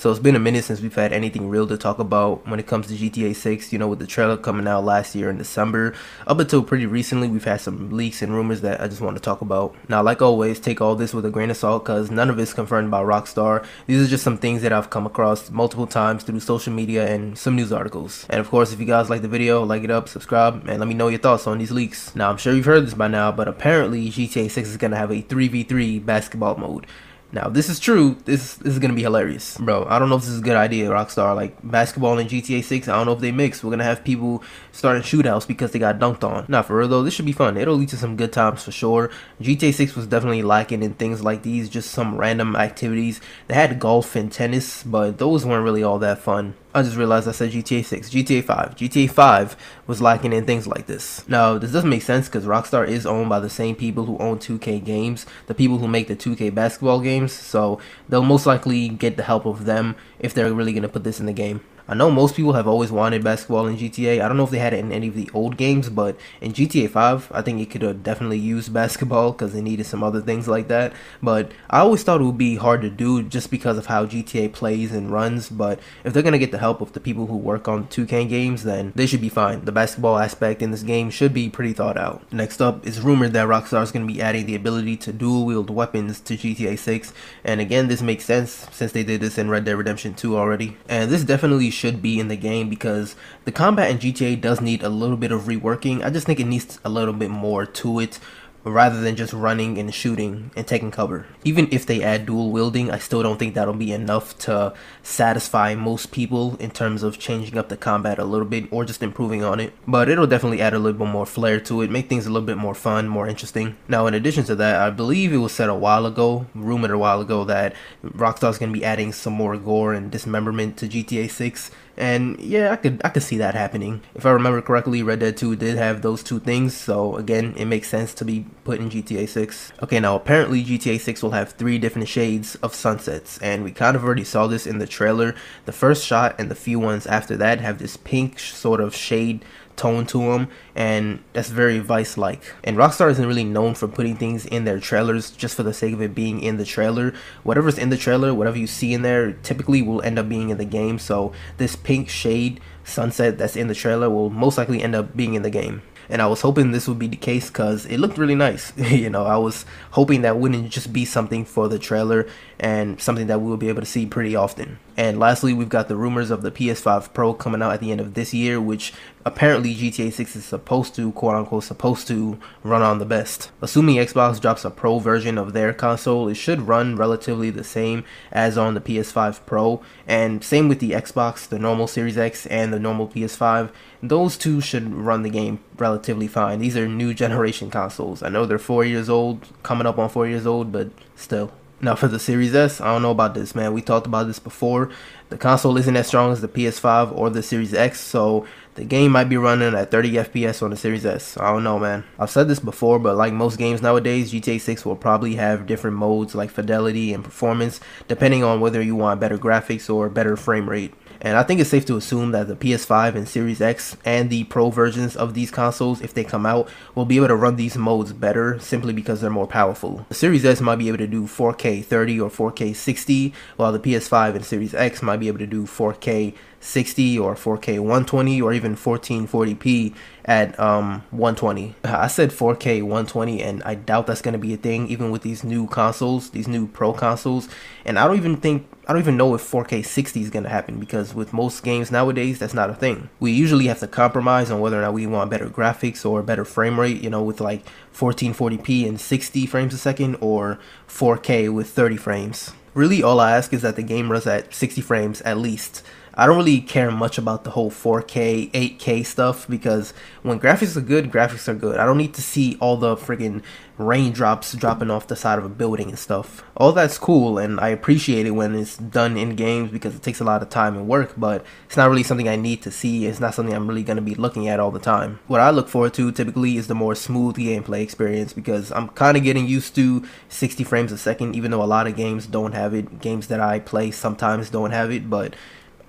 So it's been a minute since we've had anything real to talk about when it comes to GTA 6, you know, with the trailer coming out last year in December. Up until pretty recently, we've had some leaks and rumors that I just want to talk about. Now, like always, take all this with a grain of salt because none of it's confirmed by Rockstar. These are just some things that I've come across multiple times through social media and some news articles. And of course, if you guys like the video, like it up, subscribe, and let me know your thoughts on these leaks. Now, I'm sure you've heard this by now, but apparently GTA 6 is going to have a 3v3 basketball mode. Now, if this is true, this is gonna be hilarious. Bro, I don't know if this is a good idea, Rockstar. Like, basketball and GTA 6, I don't know if they mix. We're gonna have people starting shootouts because they got dunked on. Nah, for real though, this should be fun. It'll lead to some good times for sure. GTA 6 was definitely lacking in things like these, just some random activities. They had golf and tennis, but those weren't really all that fun. I just realized I said GTA 6, GTA 5. GTA 5 was lacking in things like this. Now, this doesn't make sense because Rockstar is owned by the same people who own 2K games, the people who make the 2K basketball games, so they'll most likely get the help of them if they're really going to put this in the game. I know most people have always wanted basketball in GTA. I don't know if they had it in any of the old games, but in GTA 5, I think it could have definitely used basketball because they needed some other things like that. But I always thought it would be hard to do just because of how GTA plays and runs. But if they're going to get the help of the people who work on 2K games, then they should be fine. The basketball aspect in this game should be pretty thought out. Next up, it's rumored that Rockstar is going to be adding the ability to dual wield weapons to GTA 6. And again, this makes sense since they did this in Red Dead Redemption 2 already. And this definitely should be in the game because the combat in GTA does need a little bit of reworking. I just think it needs a little bit more to it rather than just running and shooting and taking cover. Even if they add dual wielding, I still don't think that'll be enough to satisfy most people in terms of changing up the combat a little bit or just improving on it. But it'll definitely add a little bit more flair to it, make things a little bit more fun, more interesting. Now, in addition to that, I believe it was said rumored a while ago, that Rockstar's going to be adding some more gore and dismemberment to GTA 6. And yeah, I could see that happening. If I remember correctly, Red Dead 2 did have those two things, so again, it makes sense to be put in GTA 6. Okay, now apparently GTA 6 will have 3 different shades of sunsets, and we kind of already saw this in the trailer. The first shot and the few ones after that have this pink sort of shade tone to them, and that's very Vice-like. And Rockstar isn't really known for putting things in their trailers just for the sake of it being in the trailer. Whatever's in the trailer, whatever you see in there, typically will end up being in the game. So this pink shade sunset that's in the trailer will most likely end up being in the game. And I was hoping this would be the case because it looked really nice. You know, I was hoping that wouldn't just be something for the trailer and something that we will be able to see pretty often. And lastly, we've got the rumors of the PS5 Pro coming out at the end of this year, which apparently GTA 6 is supposed to, quote unquote, supposed to run on the best. Assuming Xbox drops a Pro version of their console, it should run relatively the same as on the PS5 Pro. And same with the Xbox, the normal Series X and the normal PS5. Those two should run the game relatively fine. These are new generation consoles. I know they're 4 years old, coming up on 4 years old, but still. Now for the Series S, I don't know about this, man. We talked about this before. The console isn't as strong as the PS5 or the Series X, so the game might be running at 30 FPS on the Series S. I don't know, man. I've said this before, but like most games nowadays, GTA 6 will probably have different modes like fidelity and performance, depending on whether you want better graphics or better frame rate. And I think it's safe to assume that the PS5 and Series X and the Pro versions of these consoles, if they come out, will be able to run these modes better simply because they're more powerful. The Series S might be able to do 4K 30 or 4K 60, while the PS5 and Series X might be able to do 4K 60 or 4K 120 or even 1440p at 120. I said 4K 120, and I doubt that's going to be a thing even with these new consoles, these new Pro consoles. And I don't even know if 4K 60 is going to happen, because with most games nowadays, that's not a thing. We usually have to compromise on whether or not we want better graphics or better frame rate, you know, with like 1440p and 60 frames a second, or 4K with 30 frames. Really, all I ask is that the game runs at 60 frames at least. I don't really care much about the whole 4K, 8K stuff, because when graphics are good, graphics are good. I don't need to see all the friggin' raindrops dropping off the side of a building and stuff. All that's cool, and I appreciate it when it's done in games because it takes a lot of time and work, but it's not really something I need to see. It's not something I'm really going to be looking at all the time. What I look forward to typically is the more smooth gameplay experience, because I'm kind of getting used to 60 frames a second, even though a lot of games don't have it. Games that I play sometimes don't have it, but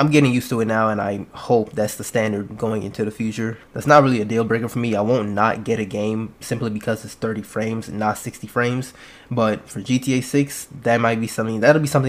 I'm getting used to it now, and I hope that's the standard going into the future. That's not really a deal breaker for me. I won't not get a game simply because it's 30 frames and not 60 frames. But for GTA 6, that'll be something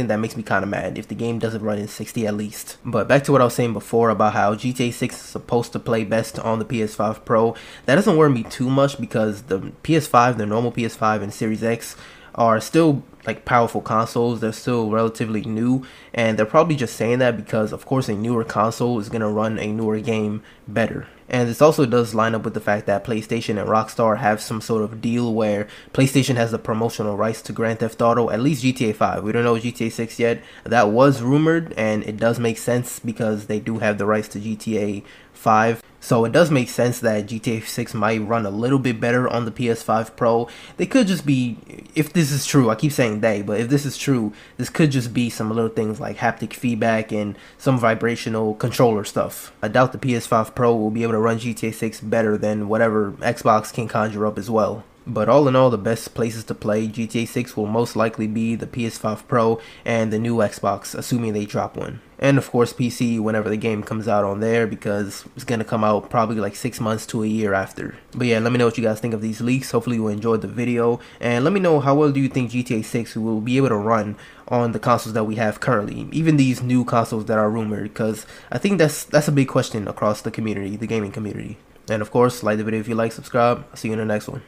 that makes me kind of mad if the game doesn't run in 60 at least. But back to what I was saying before about how GTA 6 is supposed to play best on the PS5 Pro. That doesn't worry me too much because the PS5, the normal PS5 and Series X are still like powerful consoles. They're still relatively new, and they're probably just saying that because of course a newer console is going to run a newer game better. And this also does line up with the fact that PlayStation and Rockstar have some sort of deal where PlayStation has the promotional rights to Grand Theft Auto, at least GTA 5. We don't know GTA 6 yet. That was rumored, and it does make sense because they do have the rights to GTA 5. So it does make sense that GTA 6 might run a little bit better on the PS5 Pro. They could just be, if this is true, I keep saying they, but if this is true, this could just be some little things like haptic feedback and some vibrational controller stuff. I doubt the PS5 Pro will be able to run GTA 6 better than whatever Xbox can conjure up as well. But all in all, the best places to play GTA 6 will most likely be the PS5 Pro and the new Xbox, assuming they drop one. And of course PC whenever the game comes out on there, because it's going to come out probably like 6 months to a year after. But yeah, let me know what you guys think of these leaks. Hopefully you enjoyed the video. And let me know how well do you think GTA 6 will be able to run on the consoles that we have currently. Even these new consoles that are rumored, because I think that's a big question across the community, the gaming community. And of course, like the video if you like, subscribe. I'll see you in the next one.